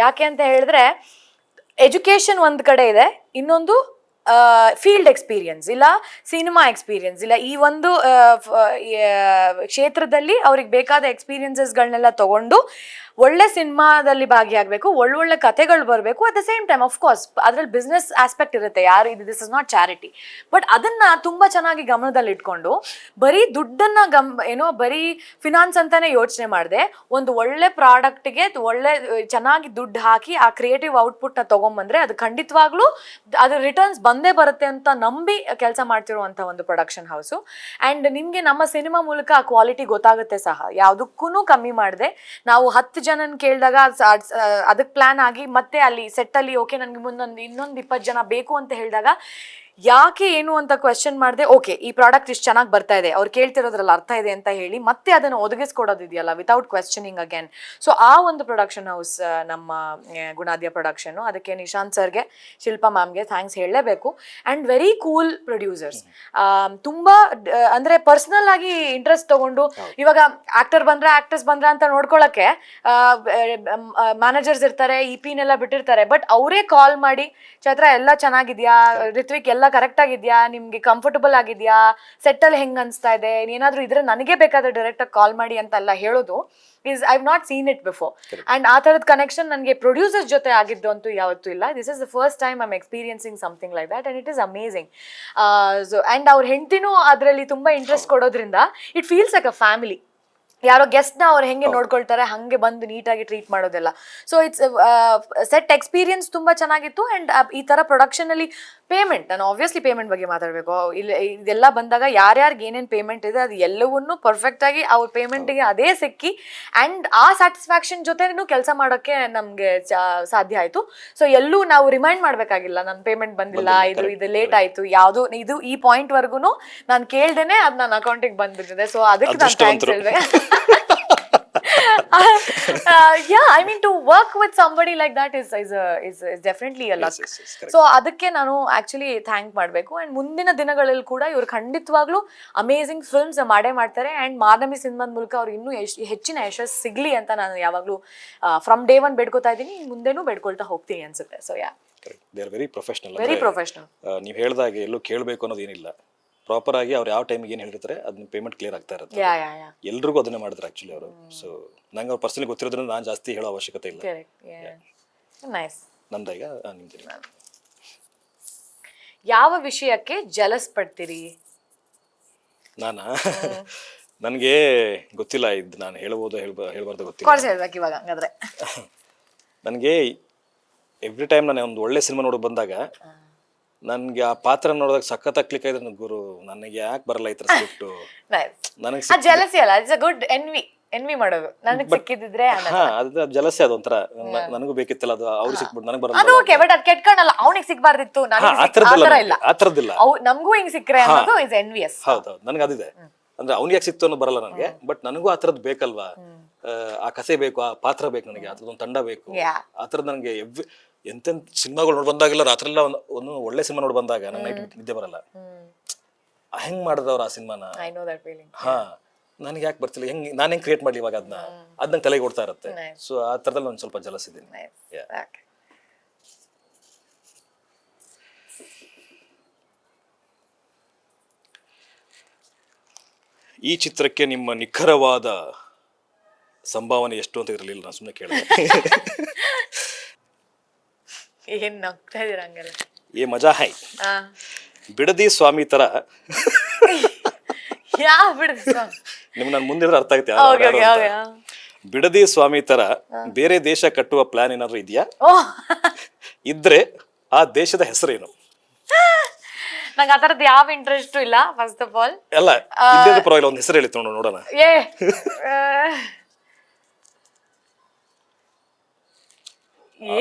ಯಾಕೆ ಅಂತ ಹೇಳಿದ್ರೆ ಎಜುಕೇಶನ್ ಒಂದ್ ಕಡೆ ಇದೆ, ಇನ್ನೊಂದು ಫೀಲ್ಡ್ ಎಕ್ಸ್ಪೀರಿಯನ್ಸ್ ಇಲ್ಲ ಸಿನಿಮಾ ಎಕ್ಸ್ಪೀರಿಯನ್ಸ್ ಇಲ್ಲ, ಈ ಒಂದು ಕ್ಷೇತ್ರದಲ್ಲಿ ಅವ್ರಿಗೆ ಬೇಕಾದ ಎಕ್ಸ್ಪೀರಿಯನ್ಸಸ್ಗಳನ್ನೆಲ್ಲ ತಗೊಂಡು ಒಳ್ಳೆ ಸಿನಿಮಾದಲ್ಲಿ ಭಾಗಿಯಾಗಬೇಕು, ಒಳ್ಳೊಳ್ಳೆ ಕಥೆಗಳು ಬರಬೇಕು. At the same time of course ಅದ್ರಲ್ಲಿ ಬಿಸ್ನೆಸ್ ಆಸ್ಪೆಕ್ಟ್ ಇರುತ್ತೆ, ಯಾರು ಇದು this is not charity, but ಅದನ್ನ ತುಂಬಾ ಚೆನ್ನಾಗಿ ಗಮನದಲ್ಲಿ ಇಟ್ಕೊಂಡು ಬರೀ ದುಡ್ಡನ್ನ ಬರೀ ಫಿನಾನ್ಸ್ ಅಂತಾನೆ ಯೋಚನೆ ಮಾಡದೆ ಒಂದು ಒಳ್ಳೆ ಪ್ರಾಡಕ್ಟ್ಗೆ ಒಳ್ಳೆ ಚೆನ್ನಾಗಿ ದುಡ್ಡು ಹಾಕಿ ಆ ಕ್ರಿಯೇಟಿವ್ ಔಟ್ಪುಟ್ ನ ತಗೊಂಡ್ಬಂದ್ರೆ ಅದು ಖಂಡಿತವಾಗ್ಲೂ ಅದ್ರ ರಿಟರ್ನ್ಸ್ ಬಂದೇ ಬರುತ್ತೆ ಅಂತ ನಂಬಿ ಕೆಲಸ ಮಾಡ್ತಿರುವಂತ ಒಂದು ಪ್ರೊಡಕ್ಷನ್ ಹೌಸು. ಅಂಡ್ ನಿಮ್ಗೆ ನಮ್ಮ ಸಿನಿಮಾ ಮೂಲಕ ಆ ಕ್ವಾಲಿಟಿ ಗೊತ್ತಾಗುತ್ತೆ ಸಹ, ಯಾವುದಕ್ಕೂ ಕಮ್ಮಿ ಮಾಡದೆ. ನಾವು 10 ಜನನ್ ಕೇಳಿದಾಗ ಅದಕ್ಕೆ ಪ್ಲಾನ್ ಆಗಿ ಮತ್ತೆ ಅಲ್ಲಿ ಸೆಟ್ ಅಲ್ಲಿ ಓಕೆ ನನ್ಗೆ ಇನ್ನೊಂದು 20 ಜನ ಬೇಕು ಅಂತ ಹೇಳಿದಾಗ ಯಾಕೆ ಏನು ಅಂತ ಕ್ವೆಶ್ಚನ್ ಮಾಡಿದೆ, ಓಕೆ ಈ ಪ್ರಾಡಕ್ಟ್ ಇಷ್ಟು ಚೆನ್ನಾಗಿ ಬರ್ತಾ ಇದೆ, ಅವ್ರು ಕೇಳ್ತಿರೋದ್ರಲ್ಲಿ ಅರ್ಥ ಇದೆ ಅಂತ ಹೇಳಿ ಮತ್ತೆ ಅದನ್ನು ಒದಗಿಸ್ಕೊಡೋದಿದೆಯಲ್ಲ ವಿತೌಟ್ ಕ್ವೆಶ್ಚನಿಂಗ್ ಅಗೇನ್. ಸೊ ಆ ಒಂದು ಪ್ರೊಡಕ್ಷನ್ ಹೌಸ್ ನಮ್ಮ ಗುಣಾದ್ಯ ಪ್ರೊಡಕ್ಷನ್, ಅದಕ್ಕೆ ನಿಶಾಂತ್ ಸರ್ಗೆ, ಶಿಲ್ಪಾ ಮ್ಯಾಮ್ಗೆ ಥ್ಯಾಂಕ್ಸ್ ಹೇಳಲೇಬೇಕು. ಆ್ಯಂಡ್ ವೆರಿ ಕೂಲ್ ಪ್ರೊಡ್ಯೂಸರ್ಸ್, ತುಂಬ ಅಂದರೆ ಪರ್ಸ್ನಲ್ ಆಗಿ ಇಂಟ್ರೆಸ್ಟ್ ತಗೊಂಡು, ಇವಾಗ ಆಕ್ಟರ್ ಬಂದ್ರೆ ಆಕ್ಟರ್ಸ್ ಬಂದ್ರ ಅಂತ ನೋಡ್ಕೊಳ್ಳೋಕ್ಕೆ ಮ್ಯಾನೇಜರ್ಸ್ ಇರ್ತಾರೆ, ಇಪಿನೆಲ್ಲ ಬಿಟ್ಟಿರ್ತಾರೆ, ಬಟ್ ಅವರೇ ಕಾಲ್ ಮಾಡಿ ಚೈತ್ರ ಎಲ್ಲ ಚೆನ್ನಾಗಿದ್ಯಾ, ರಿತ್ವಿಕ್ ಎಲ್ಲ ಕರೆಕ್ಟ್ ಆಗಿದ್ಯಾ, ನಿಮ್ಗೆ ಕಂಫರ್ಟಬಲ್ ಆಗಿದ್ಯಾ, ಸೆಟ್ಟಲ್ಲಿ ಹೆಂಗ್ ಅನ್ಸ್ತಾ ಇದೆ, ಏನಾದ್ರೂ ಇದ್ರೆ ನನಗೆ ಬೇಕಾದ್ರೆ ಡೈರೆಕ್ಟ್ ಆಗಿ ಕಾಲ್ ಮಾಡಿ ಅಂತೆಲ್ಲ ಹೇಳೋದು is I have not seen it before. And ಆ ಥರದ ಕನೆಕ್ಷನ್ ನನಗೆ ಪ್ರೊಡ್ಯೂಸರ್ಸ್ ಜೊತೆ ಆಗಿದ್ದು ಅಂತೂ ಯಾವತ್ತೂ ಇಲ್ಲ. This is the first time I am experiencing something like that and it is amazing. So and ಅವ್ರ ಹೆಂಡತಿನೂ ಅದರಲ್ಲಿ ತುಂಬಾ ಇಂಟ್ರೆಸ್ಟ್ ಕೊಡೋದ್ರಿಂದ it feels like a family. ಯಾರೋ ಗೆಸ್ಟ್ನ ಅವ್ರು ಹೆಂಗೆ ನೋಡ್ಕೊಳ್ತಾರೆ ಹಂಗೆ ಬಂದು ನೀಟಾಗಿ ಟ್ರೀಟ್ ಮಾಡೋದೆಲ್ಲ. ಸೊ ಇಟ್ಸ್ ಸೆಟ್ ಎಕ್ಸ್ಪೀರಿಯನ್ಸ್ ತುಂಬ ಚೆನ್ನಾಗಿತ್ತು. ಆ್ಯಂಡ್ ಈ ಥರ ಪ್ರೊಡಕ್ಷನಲ್ಲಿ ಪೇಮೆಂಟ್, ನಾನು ಆಬ್ವಿಯಸ್ಲಿ ಪೇಮೆಂಟ್ ಬಗ್ಗೆ ಮಾತಾಡಬೇಕು. ಇದೆಲ್ಲ ಬಂದಾಗ ಯಾರ್ಯಾರಿಗೆ ಏನೇನು ಪೇಮೆಂಟ್ ಇದೆ ಅದು ಎಲ್ಲವನ್ನೂ ಪರ್ಫೆಕ್ಟಾಗಿ ಅವ್ರ ಪೇಮೆಂಟಿಗೆ ಅದೇ ಸಿಕ್ಕಿ ಆ್ಯಂಡ್ ಆ ಸ್ಯಾಟಿಸ್ಫ್ಯಾಕ್ಷನ್ ಜೊತೆನೂ ಕೆಲಸ ಮಾಡೋಕ್ಕೆ ನಮಗೆ ಸಾಧ್ಯ ಆಯಿತು. ಸೊ ಎಲ್ಲೂ ನಾವು ರಿಮೈಂಡ್ ಮಾಡಬೇಕಾಗಿಲ್ಲ, ನನ್ನ ಪೇಮೆಂಟ್ ಬಂದಿಲ್ಲ, ಇದು ಲೇಟ್ ಆಯಿತು, ಯಾವುದು ಇದು ಈ ಪಾಯಿಂಟ್ವರೆಗೂ ನಾನು ಕೇಳ್ದೇನೆ ಅದು ನನ್ನ ಅಕೌಂಟಿಗೆ ಬಂದ್ಬಿಟ್ಟಿದೆ. ಸೊ ಅದಕ್ಕೆ ನಾನು ಥ್ಯಾಂಕ್ಸ್ ಹೇಳ್ಬೇಕು. Yeah, I mean to work with somebody like that is definitely a luck. So ಅದಕ್ಕೆ ನಾನು ಆಕ್ಚುಲಿ ಥ್ಯಾಂಕ್ ಮಾಡಬೇಕು. ಅಂಡ್ ಮುಂದಿನ ದಿನಗಳಲ್ಲಿ ಕೂಡ ಇವರು ಖಂಡಿತವಾಗ್ಲೂ ಅಮೇಸಿಂಗ್ ಫಿಲ್ಮ್ಸ್ ಮಾಡೇ ಮಾಡ್ತಾರೆ. ಅಂಡ್ ಮಾನವಿ ಸಿನಿಮಾದ ಮೂಲಕ ಅವ್ರು ಇನ್ನೂ ಹೆಚ್ಚಿನ ಯಶಸ್ಸು ಸಿಗ್ಲಿ ಅಂತ ನಾನು ಯಾವಾಗಲೂ ಫ್ರಮ್ ಡೇ ಒನ್ ಬೇಡ್ಕೋತಾ ಇದ್ದೀನಿ, ಮುಂದೆನೂ ಬೇಡ್ಕೊಳ್ತಾ ಹೋಗ್ತೀನಿ ಅನ್ಸುತ್ತೆ. So yeah, they are very professional. ನೀವು ಹೇಳ್ದಾಗೆ ಎಲ್ಲೂ ಕೇಳಬೇಕು ಅನ್ನೋದೇನಿಲ್ಲ, ಪ್ರಾಪರ್ ಆಗಿ ಅವ್ರು ಯಾವ ಟೈಮಿಗೆ ಏನು ಹೇಳಿರ್ತಾರೆ ಅದನ್ನ ಪೇಮೆಂಟ್ ಕ್ಲಿಯರ್ ಆಗ್ತಾ ಇರುತ್ತೆ. ಎಲ್ರಿಗೂ ಅದನ್ನೇ ಮಾಡಿದ್ರು ಆಕ್ಚುಲಿ ಅವರು. ಸೊ ನಂಗೆ ಅವ್ರು ಪರ್ಸನಲಿ ಗೊತ್ತಿರೋದ್ರಿಂದ ನಾನು ಜಾಸ್ತಿ ಹೇಳೋ ಅವಶ್ಯಕತೆ ಇಲ್ಲ. ನಮ್ದೀಗ ನಿಮ್ದು ಯಾವ ವಿಷಯಕ್ಕೆ ಜಲಸ್ ಪಡ್ತೀರಿ? ನನಗೆ ಗೊತ್ತಿಲ್ಲ, ಇದು ನಾನು ಹೇಳ್ಬೋದು ಹೇಳ್ಬಾರ್ದು ಗೊತ್ತಿಲ್ಲ. ನನಗೆ ಎವ್ರಿ ಟೈಮ್ ನಾನು ಒಂದು ಒಳ್ಳೆ ಸಿನಿಮಾ ನೋಡೋಕೆ ಬಂದಾಗ ನನ್ಗೆ ಆ ಪಾತ್ರ ನೋಡಿದಾಗ ಸಖತ್ ಕ್ಲಿಕ್ ಆಯ್ತು. ಗುರು ನನಗೆ ಯಾಕೆ ಬರಲ್ಲ ಈ ತರ ಸ್ಕ್ರಿಪ್ಟ್, ನನಗೆ ಜಲಸಿ ಅಲ್ಲ, ಇಟ್ಸ್ ಅ ಗುಡ್ ಎನ್ವಿ ಮಾಡೋದು. ನನಗೆ ಸಿಕ್ಕಿದ್ರೆ ಅದು ಜಲಸಿ, ಅದೊಂಥರ ನನಗೂ ಬೇಕಿತ್ತಲ್ಲ, ಅದು ಅವ್ರಿಗೆ ಸಿಕ್ಬಿಟ್ಟು ನನಗೆ ಬರಲ್ಲ. ಅದು ಓಕೆ, ಬಟ್ ಅದು ಕೆಟ್ಕಣಲ್ಲ, ಅವನಿಗೆ ಸಿಕ್ಬಾರ್ದಿತ್ತು, ಆತರದಿಲ್ಲ, ನಮಗೂ ಹಿಂಗ್ ಸಿಕ್ಕರೆ ಅನ್ನೋದು ಇಸ್ ಎನ್ವಿಯಸ್. ಹೌದೌದು, ನನಗೆ ಅದಿದೆ. ಅಂದ್ರೆ ಅವ್ನಿಗೆ ಯಾಕೆ ಸಿಕ್ತು ಅನ್ನೋ ಬರಲ್ಲ ನನಗೆ, ಬಟ್ ನನಗೂ ಆ ಥರದ್ದು ಬೇಕಲ್ವಾ, ಆ ಕಥೆ ಬೇಕು, ಆ ಪಾತ್ರ ಬೇಕು ನನಗೆ, ಆ ಥರದೊಂದು ತಂಡ ಬೇಕು. ಆ ಥರದ್ದು ನನಗೆ ಎಂತೆಂತ ಸಿನಿಮಾಗಳು ನೋಡಿ ಬಂದಾಗೆಲ್ಲ ರಾತ್ರಿ ಎಲ್ಲ ಒಂದು ಒಳ್ಳೆ ಸಿನಿಮಾ ನೋಡಿ ಬಂದಾಗ ನಂಗೆ ನೈಟ್ ನಿದ್ದೆ ಬರಲ್ಲ. ಹೆಂಗ್ ಮಾಡಿದವ್ರು ಆ ಸಿನಿಮಾನ, ಹಾ ನನಗೆ ಯಾಕೆ ಬರ್ತಿಲ್ಲ, ನಾನು ಹೆಂಗ್ ಕ್ರಿಯೇಟ್ ಮಾಡ್ಲಿ ಇವಾಗ ಅದನ್ನ, ಅದ್ ನಂಗೆ ತಲೆಗೆ ಓಡ್ತಾ ಇರುತ್ತೆ. ಸೊ ಆ ಥರದಲ್ಲಿ ಒಂದು ಸ್ವಲ್ಪ ಜಲಸ್ ಇದ್ದೀನಿ. ಈ ಚಿತ್ರಕ್ಕೆ ನಿಮ್ಮ ನಿಖರವಾದ ಸಂಭಾವನೆ ಎಷ್ಟು ಅಂತ ಇರಲಿಲ್ಲ, ನಾನು ಸುಮ್ಮನೆ ಕೇಳಿದೆ. ಏನ್ ನಗ್ತಾ ಇದೀರ ಹಂಗೆಲ್ಲ? ಏ ಮಜಾ ಹೈ. ಬಿಡದಿ ಸ್ವಾಮಿ ತರ ನಿಮ್ಗೆ ನಾನು ಮುಂದಿದ್ರೆ ಅರ್ಥ ಆಗುತ್ತೆ. ಬಿಡದಿ ಸ್ವಾಮಿ ತರ ಬೇರೆ ದೇಶ ಕಟ್ಟುವ ಪ್ಲಾನ್ ಏನಾದ್ರು ಇದೆಯಾ? ಇದ್ರೆ ಆ ದೇಶದ ಹೆಸರೇನು? ನಂಗೆ ಆ ತರದ್ ಯಾವ ಇಂಟ್ರೆಸ್ಟ್ ಇಲ್ಲ. ಫಸ್ಟ್ ಆಫ್ ಆಲ್ ಎಲ್ಲ ಇಂಡಿಯಾದ ಪರವಾಗಿಲ್ಲ, ಒಂದು ಹೆಸರು ಹೇಳಿ ನೋಡೋಣ.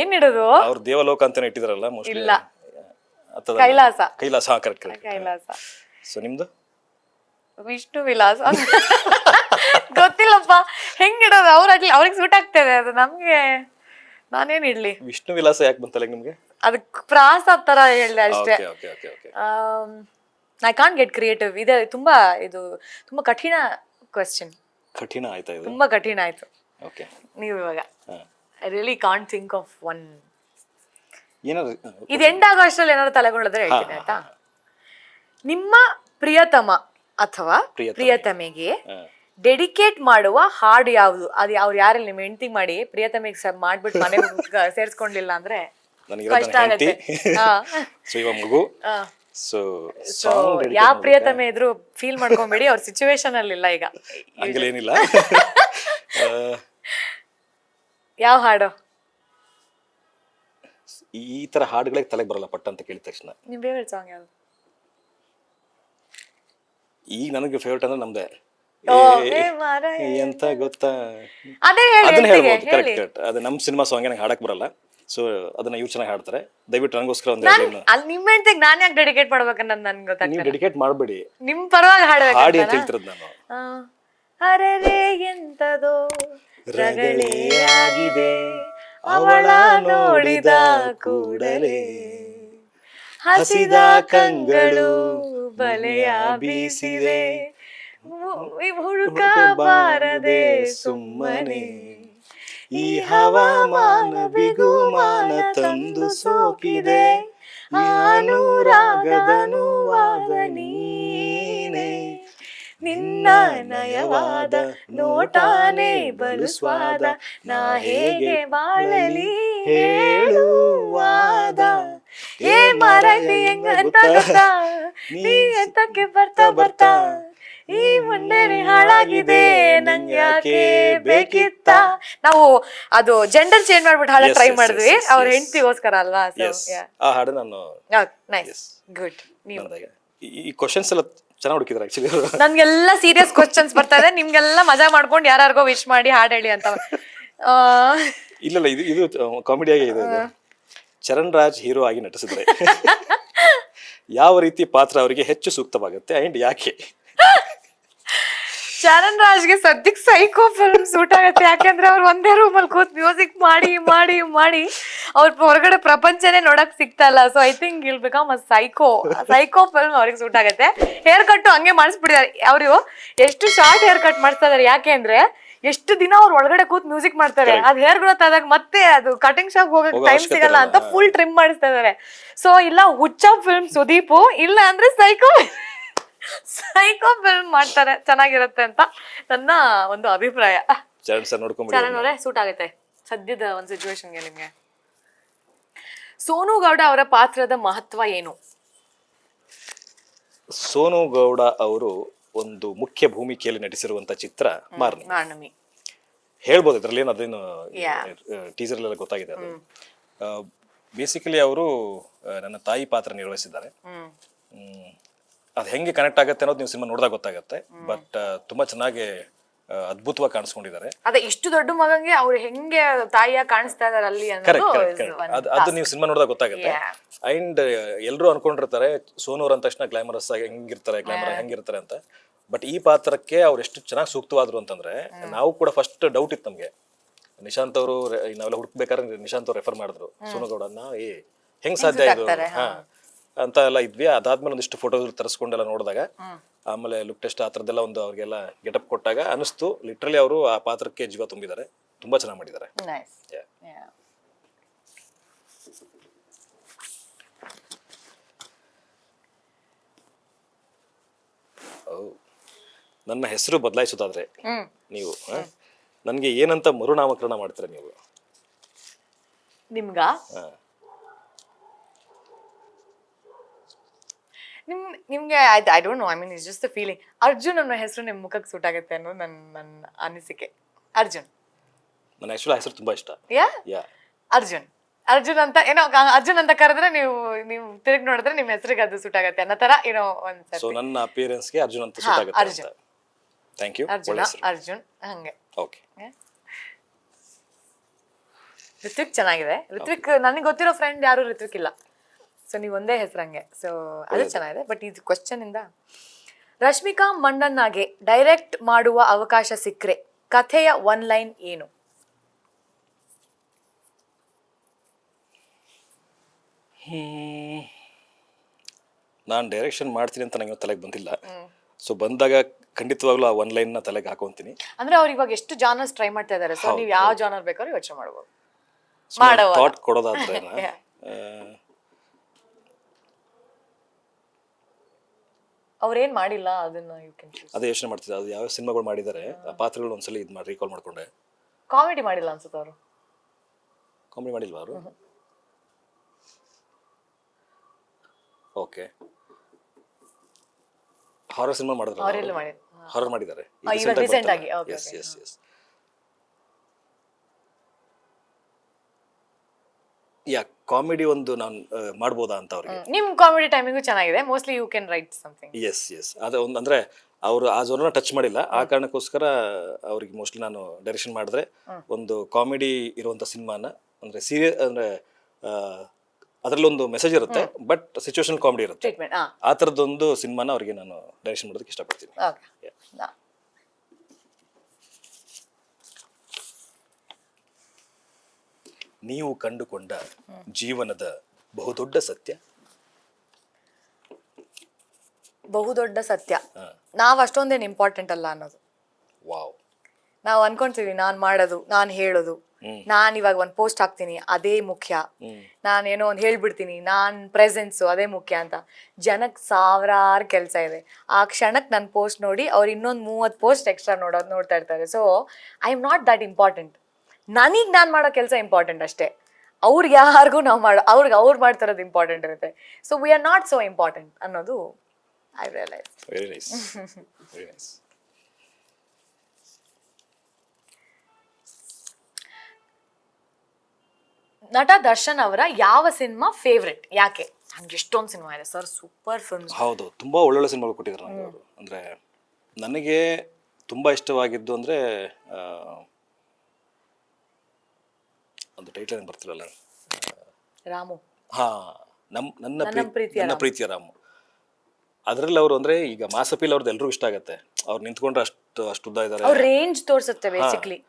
ಏನಿಡೋದು? ಅವ್ರ ದೇವಲೋಕ ಅಂತಾನೆ ಇಟ್ಟಿದಾರಲ್ಲ ಮೋಸ್ಟ್ಲಿ. ಇಲ್ಲ, ಕೈಲಾಸ. ಕೈಲಾಸ, ಕರೆಕ್ಟ್. ಕೈಲಾಸ. ಸೊ ನಿಮ್ದು? ವಿಷ್ಣು ವಿಲಾಸ. ಗೊತ್ತಿಲ್ಲಪ್ಪ ಹೆಂಗಿಡೋದು, ಅವ್ರಿಗೆ ಸೂಟ್ ಆಗ್ತದೆ ಅದು, ನಮ್ಗೆ ನಾನೇನ್ ಇಡ್ಲಿ? ವಿಷ್ಣು ವಿಲಾಸ ಯಾಕೆ ಬಂತಲ್ಲ ನಿಮ್ಗೆ? ಅದಕ್ಕೆ ಪ್ರಾಸ ತರ ಹೇಳಿದೆ ಅಷ್ಟೇ. I can't get creative. ಇದು ತುಂಬಾ ಕಠಿಣ ಕ್ವೆಶ್ಚನ್. ಕಠಿಣ ಆಯ್ತಾ ಇದು? ತುಂಬಾ ಕಠಿಣ ಆಯ್ತು. ಓಕೆ, ನೀವು ಇವಾಗ I really can't think of one. ಏನಾದ್ರು ಇದು ಎಂಡ್ ಆಗೋ ಅಷ್ಟರಲ್ಲಿ ಏನಾದ್ರು ತಲೆಗೊಳ್ಳೋದ್ರೆ ಹೇಳ್ತೀನಿ ಆಯ್ತಾ. ನಿಮ್ಮ ಪ್ರಿಯತಮ ಅಥವಾ ಪ್ರಿಯತಮೆಗೆ ಡೆಡಿಕೇಟ್ ಮಾಡುವ ಹಾಡು ಯಾವುದು? ಅದು ಅವ್ರು ಯಾರಲ್ಲಿ ನಿಮ್ಮ ಹೆಂಡತಿ ಮಾಡಿ ಪ್ರಿಯತಮೆಗೆ ಮಾಡ್ಬಿಟ್ಟು ಮನೆಗೆ ಸೇರ್ಸ್ಕೊಂಡಿಲ್ಲ ಅಂದ್ರೆ ಕಷ್ಟ ಆಗತ್ತೆ. ಸೊ ಇವಾಗ ಮಗು ಸೊ ಯಾವ ಪ್ರಿಯತಮೆ ಇದ್ರು ಫೀಲ್ ಮಾಡ್ಕೊಂಬೇಡಿ, ಅವ್ರ ಸಿಚುವೇಶನ್ ಅಲ್ಲಿ ಇಲ್ಲ ಈಗ. ಹಂಗೇನಿಲ್ಲ. ಯಾವ ಹಾಡು? ಈ ತರ ಹಾಡುಗಳಿಗೆ ತಲೆಗೆ ಬರಲ್ಲ ಪಟ್ಟ ಅಂತ ಕೇಳಿದ ತಕ್ಷಣ. ನಿಮ್ ಫೇವರೇಟ್ ಸಾಂಗ್ ಯಾವುದು? ಈಗ ನನಗೆ ಫೇವರೇಟ್ ಅಂದ್ರೆ ನಮ್ದೆ ಎಂತ ಗೊತ್ತಾ, ಅದನ್ನ ಹೇಳ್ಬೋದು. ಕರೆಕ್ಟ್. ಅದು ನಮ್ಮ ಸಿನಿಮಾ ಸಾಂಗ್ ನಂಗೆ ಹಾಡಕ್ ಬರಲ್ಲ, ಸೊ ಅದನ್ನ ಇವ್ರು ಚೆನ್ನಾಗಿ ಹಾಡ್ತಾರೆ. ದಯವಿಟ್ಟು ನನಗೋಸ್ಕರ ಒಂದು ಅಲ್ಲಿ ನಿಮ್ಮ ಹೆಂಡತಿಗೆ ನಾನು ಯಾಕೆ ಡೆಡಿಕೇಟ್ ಮಾಡ್ಬೇಕನ್ನೋದು ನನ್ಗೆ ಗೊತ್ತಾಗ್ತದೆ. ನೀವು ಡೆಡಿಕೇಟ್ ಮಾಡಬೇಡಿ, ನಿಮ್ ಪರವಾಗಿ ಹಾಡಿ ಅಂತ ಹೇಳ್ತಿರೋದು ನಾನು. ಅರೆರೆ ಎಂತದೋ ರಗಳೆಯಾಗಿದೆ ಅವಳ ನೋಡಿದ ಕೂಡಲೇ, ಹಸಿದ ಕಂಗಳು ಬಲೆಯ ಬೀಸಿದೆ ಹುಡುಕಬಾರದೆ ಸುಮ್ಮನೆ, ಈ ಹವಾಮಾನ ಬಿಗುಮಾನ ತಂದು ಸೋಕಿದೆ ಅನುರಾಗದ ನೋವಾದ ನೀನೆ, ನಿನ್ನ ನಯವಾದ ನೋಟಾನೆ ಬಲು ಸ್ವಾದ, ನಾ ಹೇಗೆ ಬಾಳಲಿ ಹೇಳುವಾದ, ಏ ಮಾರಾಯ್ತಿ ಹೆಂಗಂತ ಗೊತ್ತಾ, ನೀ ಎಂತಕ್ಕೆ ಬರ್ತಾ ಬರ್ತಾ ಈ ಮುಂಡೆನೆ ಹಾಳಾಗಿದೆ ನಂಗೆ ಯಾಕೆ ಬೇಕಿತ್ತ. ನಾವು ಅದು ಜೆಂಡರ್ ಚೇಂಜ್ ಮಾಡ್ಬಿಟ್ಟು ಹಾಡ ಟ್ರೈ ಮಾಡಿದ್ವಿ ಅವ್ರ ಹೆಂಡತಿಗೋಸ್ಕರ ಅಲ್ವಾ. ಆ ಹಾಡು ನಾನು ನೈಸ್ ಗುಡ್. ನೀವು ಈ ಕ್ವಶನ್ಸ್ ಎಲ್ಲ ಚೆನ್ನಾಗಿ ಹುಡುಕಿದ್ರೆ ಆಕ್ಚುಲಿ. ನನ್ಗೆಲ್ಲ ಸೀರಿಯಸ್ ಕ್ವಶನ್ಸ್ ಬರ್ತಾ ಇದೆ, ನಿಮ್ಗೆಲ್ಲ ಮಜಾ ಮಾಡ್ಕೊಂಡು ಯಾರ್ಯಾರಿಗೋ ವಿಶ್ ಮಾಡಿ ಹಾಡು ಹೇಳಿ ಅಂತ. ಇಲ್ಲ ಇದು ಕಾಮಿಡಿ ಆಗಿ ಇದೆ. ಚರಣ್ ರಾಜ್ ಹೀರೋ ಆಗಿ ನಟಿಸಿದ್ರೆ ಯಾವ ರೀತಿ ಪಾತ್ರ ಅವರಿಗೆ ಹೆಚ್ಚು ಸೂಕ್ತವಾಗುತ್ತೆ ಅಂಡ್ ಯಾಕೆ? ಚರಣ್ ರಾಜ್ಗೆ ಸದ್ಯಕ್ಕೆ ಸೈಕೋ ಫಿಲ್ಮ್ ಸೂಟ್ ಆಗುತ್ತೆ, ಯಾಕಂದ್ರೆ ಅವ್ರು ಒಂದೇ ರೂಮಲ್ಲಿ ಕೂತ್ ಮ್ಯೂಸಿಕ್ ಮಾಡಿ ಮಾಡಿ ಮಾಡಿ ಅವ್ರ ಹೊರಗಡೆ ಪ್ರಪಂಚನೇ ನೋಡಕ್ ಸಿಗ್ತಾ ಇಲ್ಲ. So I think will become a psycho film ಅವ್ರಿಗೆ ಸೂಟ್ ಆಗುತ್ತೆ. ಹೇರ್ ಕಟ್ ಹಂಗೆ ಮಾಡಿಸ್ಬಿಟ್ಟಿದ್ದಾರೆ ಅವರು. ಎಷ್ಟು ಶಾರ್ಟ್ ಹೇರ್ ಕಟ್ ಮಾಡಿಸ್ತಾ ಇದಾರೆ, ಯಾಕೆ ಅಂದ್ರೆ ಎಷ್ಟು ದಿನ ಅವ್ರು ಒಳಗಡೆ ಕೂತ್ ಮ್ಯೂಸಿಕ್ ಮಾಡ್ತಾರೆ, ಅದ್ ಹೇರ್ ಗ್ರೋತ್ ಆದಾಗ ಮತ್ತೆ ಅದು ಕಟಿಂಗ್ ಶಾಪ್ ಹೋಗಕ್ ಟೈಮ್ ಸಿಗಲ್ಲ ಅಂತ ಫುಲ್ ಟ್ರಿಮ್ ಮಾಡಿಸ್ತಾ ಇದಾರೆ. ಸೊ ಇಲ್ಲ ಹುಚ್ಚ ಫಿಲ್ಮ್ ಸುದೀಪು, ಇಲ್ಲ ಅಂದ್ರೆ ಸೈಕೋ ಫಿಲ್ಮ್ ಮಾಡ್ತಾರೆ, ಚೆನ್ನಾಗಿರುತ್ತೆ ಅಂತ ನನ್ನ ಒಂದು ಅಭಿಪ್ರಾಯ. ಚರಣ್ ಅವರೇ ಸೂಟ್ ಆಗುತ್ತೆ ಸದ್ಯದ ಒಂದು ಸಿಚುವೇಶನ್ಗೆ ನಿಮ್ಗೆ. ಸೋನು ಗೌಡ ಅವರ ಪಾತ್ರದ ಮಹತ್ವ ಏನು? ಸೋನು ಗೌಡ ಅವರು ಒಂದು ಮುಖ್ಯ ಭೂಮಿಕೆಯಲ್ಲಿ ನಟಿಸಿರುವಂತ ಚಿತ್ರ ಮಾರ್ನಮಿ. ಹೇಳ್ಬೋದು ಇದ್ರಲ್ಲಿ ಏನು ಅದೇನು ಟೀಸರ್ ಎಲ್ಲ ಗೊತ್ತಾಗಿದೆ. ಅದು ಬೇಸಿಕಲಿ ಅವರು ನನ್ನ ತಾಯಿ ಪಾತ್ರ ನಿರ್ವಹಿಸಿದ್ದಾರೆ. ಅದು ಹೆಂಗೆ ಕನೆಕ್ಟ್ ಆಗುತ್ತೆ ಅನ್ನೋದು ನೀವು ಸಿನಿಮಾ ನೋಡಿದಾಗ ಗೊತ್ತಾಗುತ್ತೆ. ಬಟ್ ತುಂಬಾ ಚೆನ್ನಾಗಿ ಅದ್ಭುತವಾಗಿ ಕಾಣಿಸ್ಕೊಂಡಿದ್ದಾರೆ. ಅದೇ ಇಷ್ಟು ದೊಡ್ಡ ಮಗಂಗೆ ಅವ್ರು ಹೆಂಗೆ ತಾಯಿಯ ಕಾಣಿಸ್ತಾ ಇದಾರೆ ಅಲ್ಲಿ ಅದು ನೀವು ಸಿನಿಮಾ ನೋಡಿದಾಗ ಗೊತ್ತಾಗುತ್ತೆ. ಅಂಡ್ ಎಲ್ಲರೂ ಅನ್ಕೊಂಡಿರ್ತಾರೆ ಸೋನು ಅವ್ರ ಅಂದ ತಕ್ಷಣ ಗ್ಲಾಮರಸ್ ಆಗಿ ಹೆಂಗಿರ್ತಾರೆ ಅಂತ. ಬಟ್ ಈ ಪಾತ್ರಕ್ಕೆ ಅವ್ರು ಎಷ್ಟು ಚೆನ್ನಾಗಿ ಸೂಕ್ತವಾದ್ರು ಅಂತಂದ್ರೆ ನಾವು ಕೂಡ ಫಸ್ಟ್ ಡೌಟ್ ಇತ್ತು ನಮ್ಗೆ. ನಿಶಾಂತ್ ಅವರು ನಾವೆಲ್ಲ ಹುಡುಕ್ಬೇಕಾದ್ರೆ ನಿಶಾಂತ್ ಅವ್ರು ರೆಫರ್ ಮಾಡಿದ್ರು ಸೋನು ಗೌಡನ್ನ, ಹೆಂಗ್ ಸಾಧ್ಯ ಇದು ಅಂತ ಎಲ್ಲ ಇದ್ವಿ. ಅದಾದ್ಮೇಲೆ ಒಂದಿಷ್ಟು ಫೋಟೋ ತರಿಸ್ಕೊಂಡೆಲ್ಲ ನೋಡಿದಾಗ, ಆಮೇಲೆ ಲುಕ್ ಟೆಸ್ಟ್ ಆ ಥರದ್ದೆಲ್ಲ ಒಂದು ಅವ್ರಿಗೆಲ್ಲ ಗೆಟಪ್ ಕೊಟ್ಟಾಗ ಅನಿಸ್ತು ಲಿಟ್ರಲಿ ಅವರು ಆ ಪಾತ್ರಕ್ಕೆ ಜೀವ ತುಂಬಿದ್ದಾರೆ. ತುಂಬಾ ಚೆನ್ನಾಗಿ ಮಾಡಿದ್ದಾರೆ. ನನ್ನ ಹೆಸರು ಬದಲಾಯಿಸೋದಾದ್ರೆ ನೀವು ನನ್ಗೆ ಏನಂತ ಮರುನಾಮಕರಣ ಮಾಡ್ತೀರಾ ನೀವು? ನಿಮ್ಗ ನಿಮ್ಗೆ I don't know, I mean it's just a feeling. Arjun ಅನ್ನೋ ಹೆಸರು ನಿಮ್ ಮುಖಕ್ಕೆ ಸೂಟ್ ಆಗುತ್ತೆ ಅನ್ನೋದು ನನ್ನ ಅನಿಸಿಕೆ. ಅರ್ಜುನ್ ನನ್ನ ಆಕ್ಚುಲಿ ಹೆಸರು ತುಂಬಾ ಇಷ್ಟ. ಅರ್ಜುನ್ ಅಂತ ಏನೋ ಅರ್ಜುನ್ ಅಂತ ಕರೆದ್ರೆ ನೀವು ತಿರುಗಿ ನೋಡಿದ್ರೆ ನಿಮ್ ಹೆಸರಿಗೆ ಅದು ಸೂಟ್ ಆಗುತ್ತೆ ಅನ್ನೋ ತರ ಏನೋ ಒಂದ್. ಸೊ ನನ್ನ ಅಪಿಯರೆನ್ಸ್ ಗೆ ಅರ್ಜುನ್ ಅಂತ ಸೂಟ್ ಆಗುತ್ತೆ. Arjun thank you. ಅರ್ಜುನ್ ಹಂಗೆ. ಓಕೆ. ಋತ್ವಿಕ್ ಚೆನ್ನಾಗಿದೆ. ಋತ್ವಿಕ್ ನನಗೆ ಗೊತ್ತಿರೋ ಫ್ರೆಂಡ್ ಯಾರು ಋತ್ವಿಕ್ ಇಲ್ಲ. ಸೊ ನೀವು ಒಂದೇ ಹೆಸರಂಗೆ. ಸೊ ಅದು ಚೆನ್ನಾಗಿದೆ. ಬಟ್ ಇದು ಕ್ವಶನ್ ಇಂದ ರಶ್ಮಿಕಾ ಮಂಡನ್ನಾಗೆ ಡೈರೆಕ್ಟ್ ಮಾಡುವ ಅವಕಾಶ ಸಿಕ್ಕರೆ ಕಥೆಯ ಒನ್ ಲೈನ್ ಏನು? ನಾನು ಡೈರೆಕ್ಷನ್ ಮಾಡ್ತೀನಿ ಅಂತ ನಂಗೆ ತಲೆಗೆ ಬಂದಿಲ್ಲ. ಸೊ ಬಂದಾಗ ಖಂಡಿತವಾಗ್ಲೂ ಆ ಒನ್ ಲೈನ್ ನ ತಲೆಗೆ ಹಾಕೊಂತೀನಿ. ಅಂದ್ರೆ ಅವ್ರು ಇವಾಗ ಎಷ್ಟು ಜಾನರ್ಸ್ ಟ್ರೈ ಮಾಡ್ತಾ ಇದಾರೆ. ಸೊ ನೀವು ಯಾವ ಜಾನರ್ ಬೇಕಾದ್ರೂ ಯೋಚನೆ ಮಾಡ್ಬೋದು. ಮಾಡೋವಾಗ. ಥಾಟ್ ಕೊಡೋದಾದ್ರೆ ಅವ್ರೇನ್ ಮಾಡಿಲ್ಲ ಅದನ್ನ ಯು ಕ್ಯಾನ್ ಚೂಸ್. ಅದೇ ಯೋಚನೆ ಮಾಡ್ತಿದ್ದೆ, ಅದು ಯಾವ ಸಿನಿಮಾಗಳು ಮಾಡಿದ್ದಾರೆ ಆ ಪಾತ್ರಗಳು ಒಂದ್ಸಲಿ ಇದು ಮಾಡಿ ರೀಕಾಲ್ ಮಾಡ್ಕೊಂಡೆ. ಕಾಮಿಡಿ ಮಾಡಿಲ್ಲ ಅನ್ಸುತ್ತೆ ಅವರು. ಕಾಮಿಡಿ ಮಾಡಿಲ್ವಾ ಅವರು? ಓಕೆ, ಹಾರರ್ ಸಿನಿಮಾ ಮಾಡಿದ್ರು, ಅವರೆಲ್ಲ ಮಾಡಿದ್ರು. ಹಾರರ್ ಮಾಡಿದ್ದಾರೆ ಇವಾಗ ರೀಸೆಂಟ್ ಆಗಿ. Okay yes yes yes. Yeah comedy ಒಂದು ನಾನು ಮಾಡ್ಬೋದಾ ಅಂತ ಅವ್ರಿಗೆ. ನಿಮ್ ಕಾಮಿಡಿ ಟೈಮಿಂಗು ಚೆನ್ನಾಗಿದೆ. Mostly you can write something. Yes yes, ಅದು ಒಂದು ಅಂದರೆ ಅವರು ಆ ಜೋನನ್ನ ಟಚ್ ಮಾಡಿಲ್ಲ, ಆ ಕಾರಣಕ್ಕೋಸ್ಕರ ಅವ್ರಿಗೆ ಮೋಸ್ಟ್ಲಿ ನಾನು ಡೈರೆಕ್ಷನ್ ಮಾಡಿದ್ರೆ ಒಂದು ಕಾಮಿಡಿ ಇರುವಂಥ ಸಿನಿಮಾನ, ಅಂದರೆ ಸೀರಿಯಸ್ ಅಂದರೆ ಅದರಲ್ಲೊಂದು ಮೆಸೇಜ್ ಇರುತ್ತೆ ಬಟ್ ಸಿಚುವೇಶನ್ ಕಾಮಿಡಿ ಇರುತ್ತೆ, ಟ್ರೀಟ್ಮೆಂಟ್. ಆ ಥರದ್ದೊಂದು ಸಿನಿಮಾನ ಅವ್ರಿಗೆ ನಾನು ಡೈರೆಕ್ಷನ್ ಮಾಡೋದಕ್ಕೆ ಇಷ್ಟಪಡ್ತೀನಿ. ಓಕೆ. ನೀವು ಕಂಡುಕೊಂಡ ಜೀವನದ ಬಹುದೊಡ್ಡ ಸತ್ಯ? ಬಹುದೊಡ್ಡ ಸತ್ಯ, ನಾವ್ ಅಷ್ಟೊಂದೇನು ಇಂಪಾರ್ಟೆಂಟ್ ಅಲ್ಲ ಅನ್ನೋದು. ವಾವ್. ನಾವು ಅನ್ಕೊಂತೀವಿ ನಾನ್ ಮಾಡೋದು, ನಾನ್ ಹೇಳೋದು, ನಾನ್ ಇವಾಗ ಒಂದ್ ಪೋಸ್ಟ್ ಹಾಕ್ತೀನಿ ಅದೇ ಮುಖ್ಯ, ನಾನೇನೋ ಒಂದ್ ಹೇಳ್ಬಿಡ್ತೀನಿ, ನಾನ್ ಪ್ರೆಸೆನ್ಸ್ ಅದೇ ಮುಖ್ಯ ಅಂತ. ಜನಕ್ ಸಾವಿರಾರು ಕೆಲಸ ಇದೆ. ಆ ಕ್ಷಣಕ್ ನನ್ ಪೋಸ್ಟ್ ನೋಡಿ ಅವ್ರು ಇನ್ನೊಂದ್ 30 ಪೋಸ್ಟ್ ಎಕ್ಸ್ಟ್ರಾ ನೋಡ್ತಾ ಇರ್ತಾರೆ. So I am not that important. ನನಗ್ ನಾನ್ ಮಾಡೋ ಕೆಲಸ ಇಂಪಾರ್ಟೆಂಟ್ ಅಷ್ಟೇ. ಅವ್ರಿಗೆ ಯಾರಿಗೂ ನಾವು ಅವ್ರು ಮಾಡ್ತಿರೋದು ಇಂಪಾರ್ಟೆಂಟ್ ಇರುತ್ತೆ. So we are not so important ಅನ್ನೋದು I realise. Very nice, very nice. ನಟ ದರ್ಶನ್ ಅವರ ಯಾವ ಸಿನಿಮಾ ಫೇವ್ರೆಟ್, ಯಾಕೆ? ನನ್ಗೆ ಎಷ್ಟೊಂದು ಸಿನಿಮಾ ಇದೆ ಸರ್, ಸೂಪರ್ ಫಿಲ್ಮ್ಸ್. ಹೌದು, ತುಂಬಾ ಒಳ್ಳೊಳ್ಳೆ ಸಿನಿಮಾಗಳು ಕೊಟ್ಟಿದ್ದಾರೆ ನನಗೆ ಅವರು. ಅಂದರೆ ನನಗೆ ತುಂಬಾ ಇಷ್ಟವಾಗಿದ್ದು ಅಂದರೆ ಒಂದು ಟೈಟಲ್ ಏನು ಬರ್ತಿರಲ್ಲ, ರಾಮು. ಹಾ, ನನ್ನ ಪ್ರೀತಿಯ ರಾಮು. ಅದರಲ್ಲಿ ಅವರು ಅಂದರೆ ಈಗ ಮಾಸ್ ಅಪೀಲ್ ಅವ್ರದ್ದು ಎಲ್ರಿಗೂ ಇಷ್ಟ ಆಗುತ್ತೆ. ಅವ್ರು ನಿಂತ್ಕೊಂಡ್ರೆ ಅಷ್ಟು ಉದ್ದ ಇದ್ದಾರೆ, ಅವ್ರ ರೇಂಜ್ ತೋರಿಸುತ್ತೆ ಬೇಸಿಕ್ಲಿ.